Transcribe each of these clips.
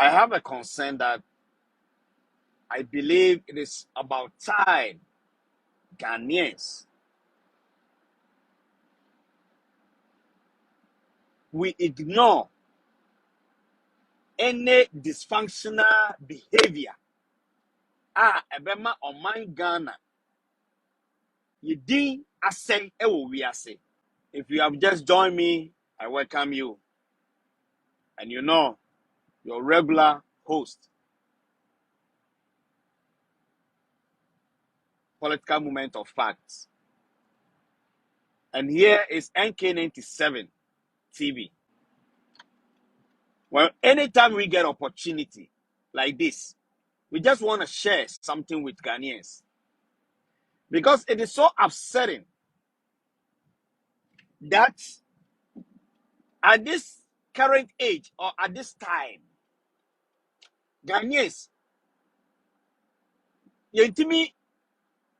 I have a concern that I believe it is about time Ghanaians, we ignore any dysfunctional behavior. Ebema Oman Ghana, Yidin Aseng Ewo Wiase. If you have just joined me, I welcome you. And you know, your regular host, Political Movement of Facts. And here is NK97 TV. Well, anytime we get opportunity like this, we just want to share something with Ghanaians. Because it is so upsetting that at this current age or at this time, Ghanaians, yentimi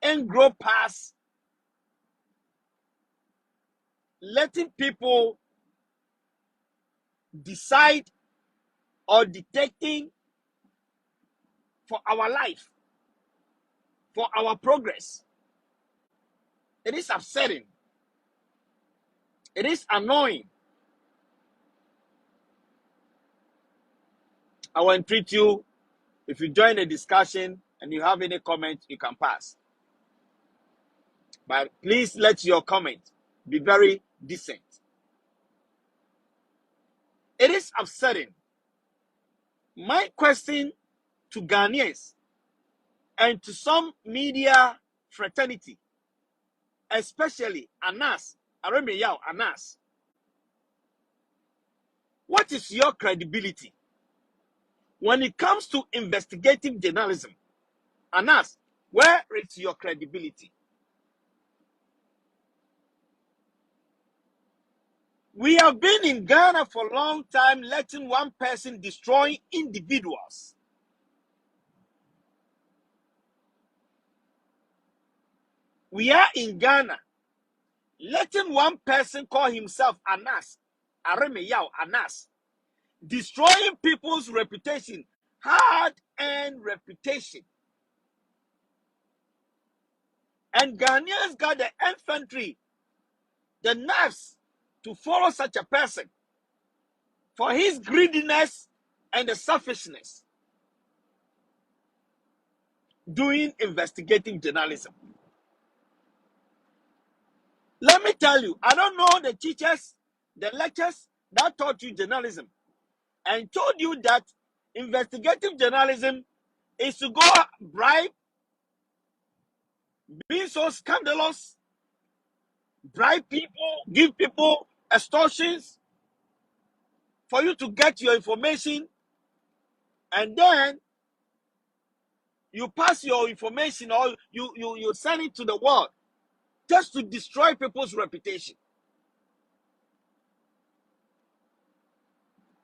and grow past letting people decide or dictating for our life, for our progress. It is upsetting. It is annoying. I will entreat you, if you join the discussion and you have any comment, you can pass. But please let your comment be very decent. It is upsetting. My question to Ghanaians and to some media fraternity, especially Anas, Aremeyaw, Anas, what is your credibility when it comes to investigative journalism? Anas, where is your credibility? We have been in Ghana for a long time, letting one person destroy individuals. We are in Ghana, letting one person call himself Anas, Aremeyaw, Anas, destroying people's reputation, hard-earned reputation. And Ghanaians got the infantry, the nerves to follow such a person for his greediness and the selfishness, doing investigative journalism. Let me tell you, I don't know the teachers, the lecturers that taught you journalism and told you that investigative journalism is to go bribe, be so scandalous, bribe people, give people extortions for you to get your information, and then you pass your information or you send it to the world just to destroy people's reputation.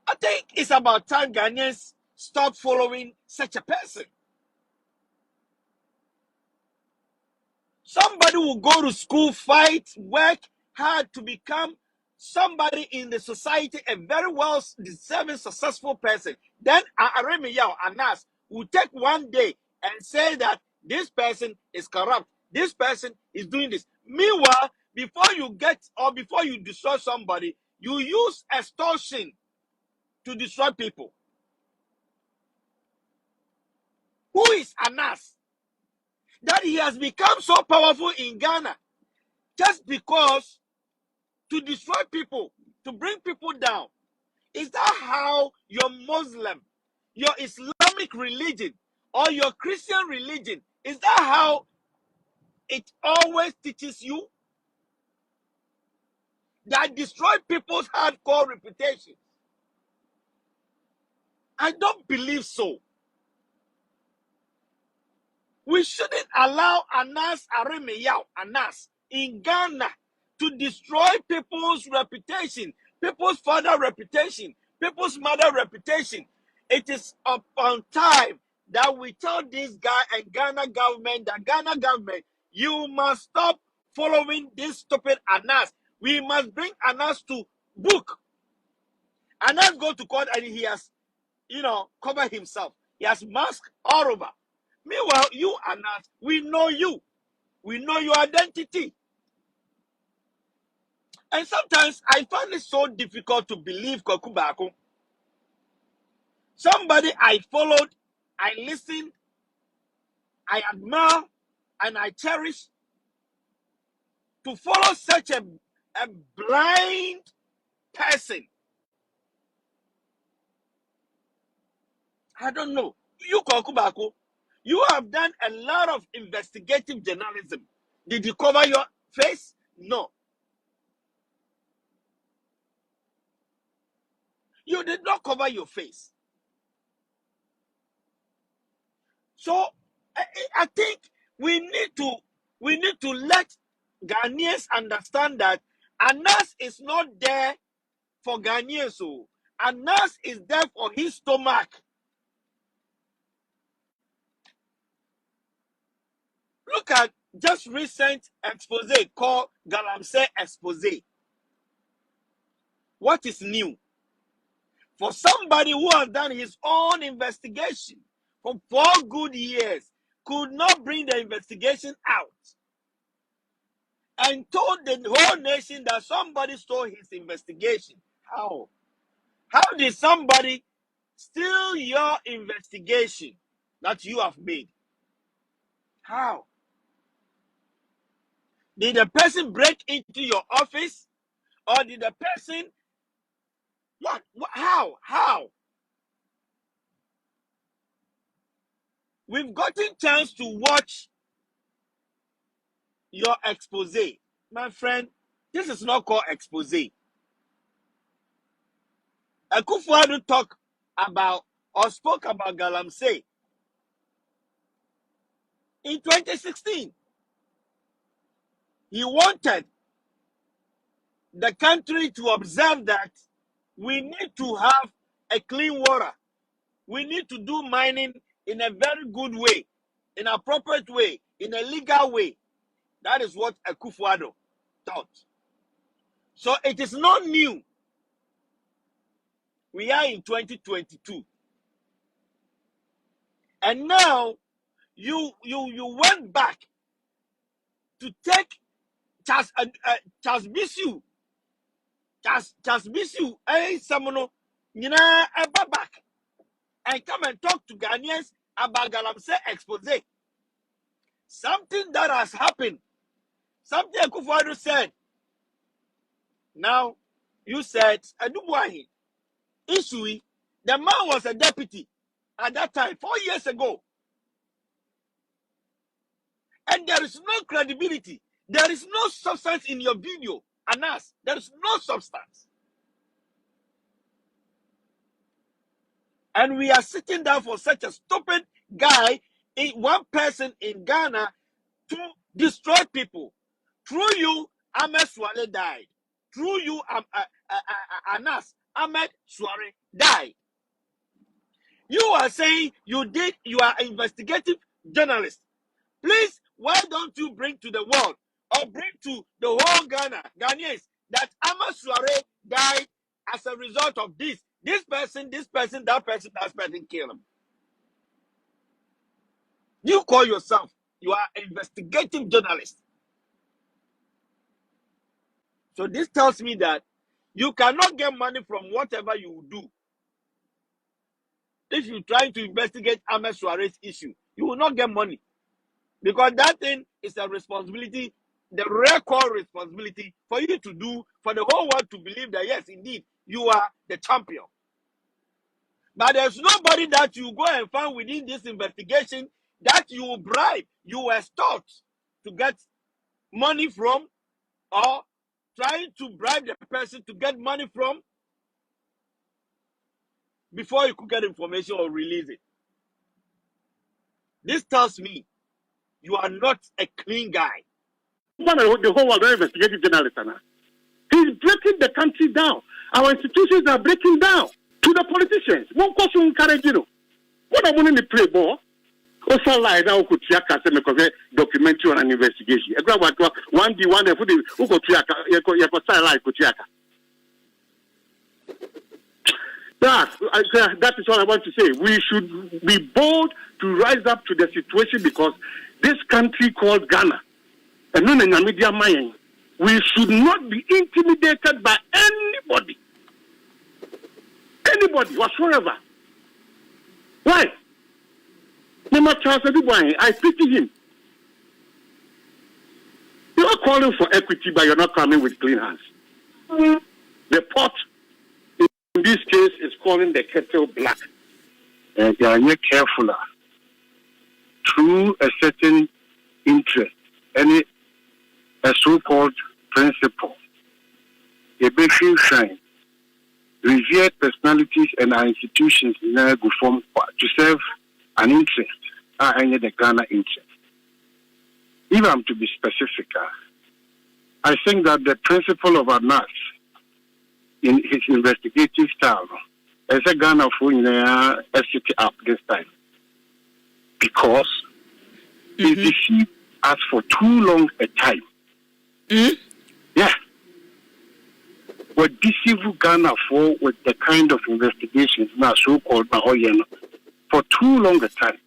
I think it's about time Ghanaians stop following such a person. Somebody will go to school, fight, work hard to become somebody in the society, a very well deserving, successful person. Then Aremeyaw, Anas, will take one day and say that this person is corrupt, this person is doing this. Meanwhile, before you get or before you destroy somebody, you use extortion to destroy people. Who is Anas? That he has become so powerful in Ghana just because to destroy people, to bring people down. Is that how your Muslim, your Islamic religion, or your Christian religion, is that how it always teaches you? That destroy people's hardcore reputation? I don't believe so. We shouldn't allow Anas Aremeyaw, Anas, in Ghana to destroy people's reputation, people's father reputation, people's mother reputation. It is upon time that we tell this guy and Ghana government that Ghana government, you must stop following this stupid Anas. We must bring Anas to book. Anas go to court and he has cover himself. He has mask all over. Meanwhile, you and us, we know you. We know your identity. And sometimes I find it so difficult to believe Kokubako. Somebody I followed, I listened, I admire, and I cherish, to follow such a blind person. I don't know. You, Kokubako, you have done a lot of investigative journalism. Did you cover your face? No. You did not cover your face. So I think we need to let Ghanaians understand that Anas is not there for Ghanaians. So Anas is there for his stomach. Look at just recent expose called Galamsey expose. What is new? For somebody who has done his own investigation for 4 good years, could not bring the investigation out, and told the whole nation that somebody stole his investigation. How? How did somebody steal your investigation that you have made? How? Did the person break into your office? Or did the person... What? How? We've gotten chance to watch your expose. My friend, this is not called expose. Akufo-Addo talk about or spoke about Galamsey in 2016. He wanted the country to observe that we need to have a clean water. We need to do mining in a very good way, in an appropriate way, in a legal way. That is what Akufo-Addo thought. So it is not new. We are in 2022. And now you went back to take Charles Bisu, Samono, back and come and talk to Ghanaians about Galamsey expose. Something that has happened. Something Akufo-Addo said. Now, you said, Adubuahi, Isui, the man was a deputy at that time, 4 years ago. And there is no credibility. There is no substance in your video. Anas, there is no substance. And we are sitting down for such a stupid guy, one person in Ghana, to destroy people. Through you, Ahmed Suare died. Through you, Anas, Ahmed Suare died. You are saying you are an investigative journalist. Please, why don't you bring to the world or bring to the whole Ghanaians that Ahmed Suare died as a result of this? This person, that person killed him. You call yourself, you are an investigative journalist. So this tells me that you cannot get money from whatever you do. If you try to investigate Ahmed Suare's issue, you will not get money. Because that thing is a responsibility, the record responsibility for you to do, for the whole world to believe that, yes, indeed, you are the champion. But there's nobody that you go and find within this investigation that you will bribe, you were taught to get money from, or trying to bribe the person to get money from before you could get information or release it. This tells me you are not a clean guy. The whole world, investigative journalist. He's breaking the country down. Our institutions are breaking down to the politicians. One question encourage you. What I want to play ball. Also, like now, could you because documentary on an investigation? I grab one D one and put it. Who could you That is what I want to say. We should be bold to rise up to the situation because this country called Ghana, we should not be intimidated by anybody. Anybody whatsoever. Why? I pity him. You are calling for equity, but you're not coming with clean hands. The pot, in this case, is calling the kettle black. And they are not careful. Through a certain interest, a so-called principle, a basic sign, revered personalities and our institutions in a good form to serve an interest, the Ghana interest. If I'm to be specific, I think that the principle of Anas in his investigative style is a Ghana for set up this time because he deceived us for too long a time. Yeah. What deceived Ghana for with the kind of investigations now so-called for too long a time.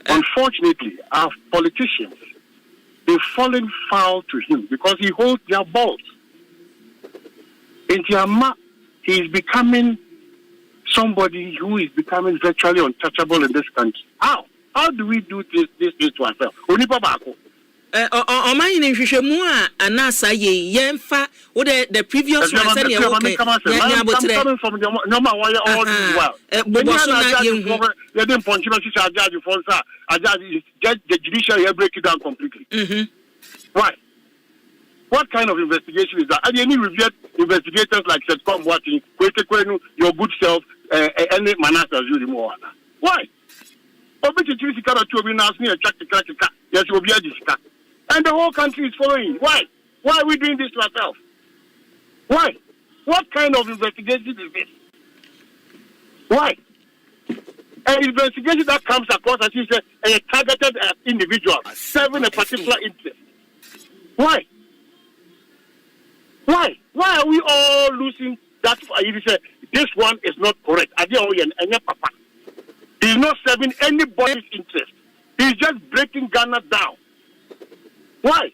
Unfortunately, our politicians, they've fallen foul to him because he holds their balls. In Tiama, he is becoming somebody who is becoming virtually untouchable in this country. How? How do we do this to ourselves? The previous one said okay. I'm coming from the number one all this while. The judiciary break it down completely. Why? What kind of investigation is that? And any revered investigators like Setcom watching, your good self, any Manasa Zuri. Why? And the whole country is following. Why? Why are we doing this to ourselves? Why? What kind of investigation is this? Why? An investigation that comes across as you say a targeted individual serving a particular interest. Why? Why? Why are we all losing that? You say this one is not correct. He's not serving anybody's interest. He's just breaking Ghana down. Why?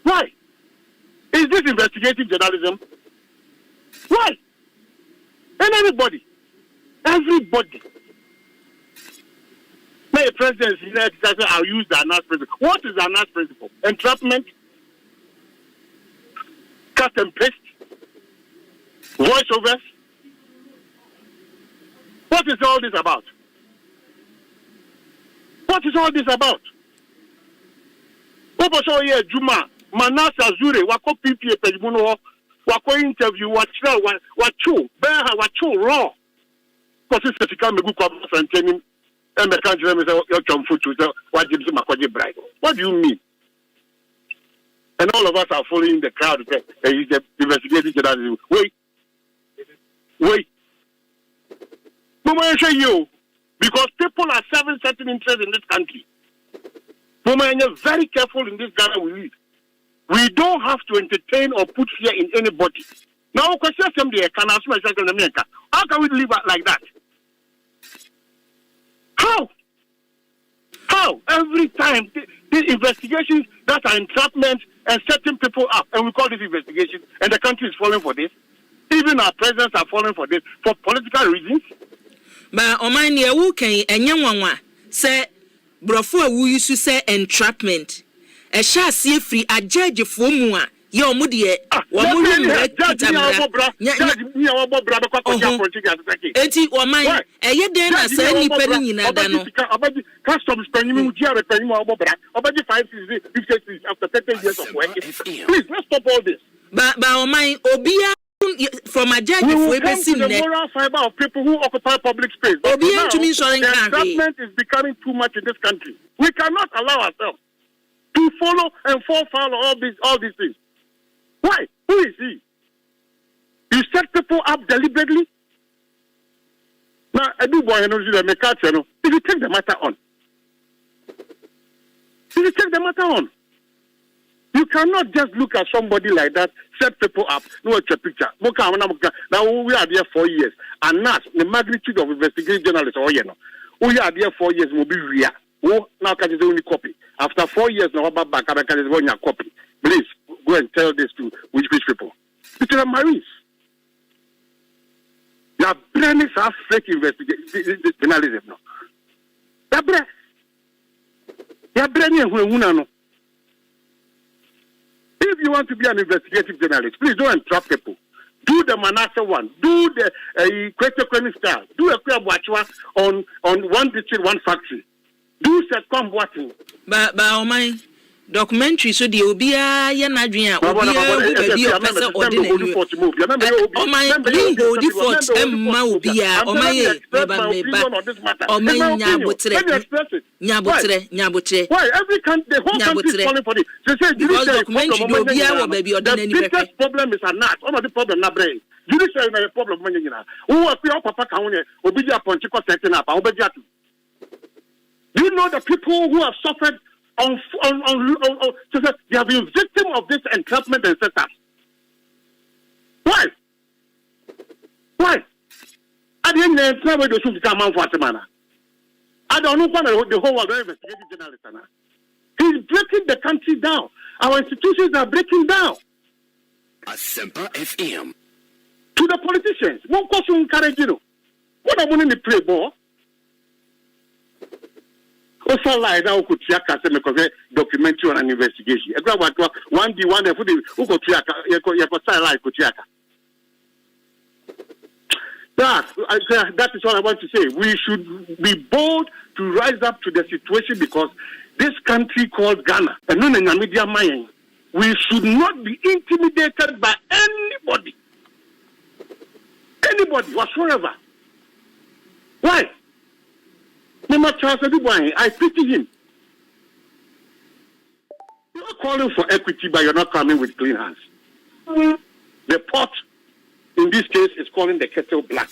Why? Is this investigative journalism? Why? And everybody. My president says I'll use the Anas principle. What is the Anas principle? Entrapment? Cut and paste? Voiceovers? What is all this about? What is all this about? Juma, Manasa Zure, Wako PPA Pejimuno, Wako interview, Wachu, Beha, Wachu, raw. Because it's a come to go and tell him, and the country is your chum food to what gives him a bride. What do you mean? And all of us are following the crowd. He's the investigating journalism. Wait. You, because people are serving certain interests in this country. You're very careful in this Ghana we live. We don't have to entertain or put fear in anybody. Now, how can we live like that? How? Every time these investigations that are entrapment and setting people up, and we call this investigation, and the country is falling for this. Even our presidents are falling for this for political reasons. But Omani Wuken and Yamwa say Brofo wu used say entrapment. A sha see free a judge for mua. Yo mudie Eti Omani a yedena say ni penny na dano. Customs penny after 30 years of work. Please let's stop all this. But Omani Obia from a judge we will come to the moral fiber of people who occupy public space. But now, the government is becoming too much in this country. We cannot allow ourselves to follow and fall foul of all these things. Why? Who is he? You set people up deliberately. Now, I do boy, if you take the matter on, you You cannot just look at somebody like that, set people up, no a picture. Now we are there 4 years, and that's the magnitude of investigative journalists. We are there 4 years, will be real. Oh, now can you only copy? After 4 years, now back, I can just one copy. Please go and tell this to which people. It's the Marines. Your brain is a fake investigation journalism. No, your brain is if you want to be an investigative journalist, please don't entrap people. Do the Manasseh one. Do the Kwekwe style. Do a Kwabwachwa on one district, one factory. Do Setcom watching. But my documentary so the Obia Yanadria Obia Opesa ordinary. Oh my being body for Maubia or my Nyabutre. Why every country, the whole country is calling for this? They say the biggest problem is a knot. One of the problem na brain. Judiciary is a problem. Who are Papa County? Obia Pontico setting up. Do you know the people who have suffered they have been victims of this entrapment and setup? Why? I didn't know where they should come out for a I don't know what the whole world investigative journalist. He's breaking the country down. Our institutions are breaking down. Asempa FM. To the politicians. One question encourage what I'm going to play ball. Also, like now, could check documentary on an investigation. One D one who could check that is what I want to say. We should be bold to rise up to the situation because this country called Ghana, we should not be intimidated by anybody whatsoever. Why? I pity him. You are calling for equity, but you're not coming with clean hands. The pot, in this case, is calling the kettle black.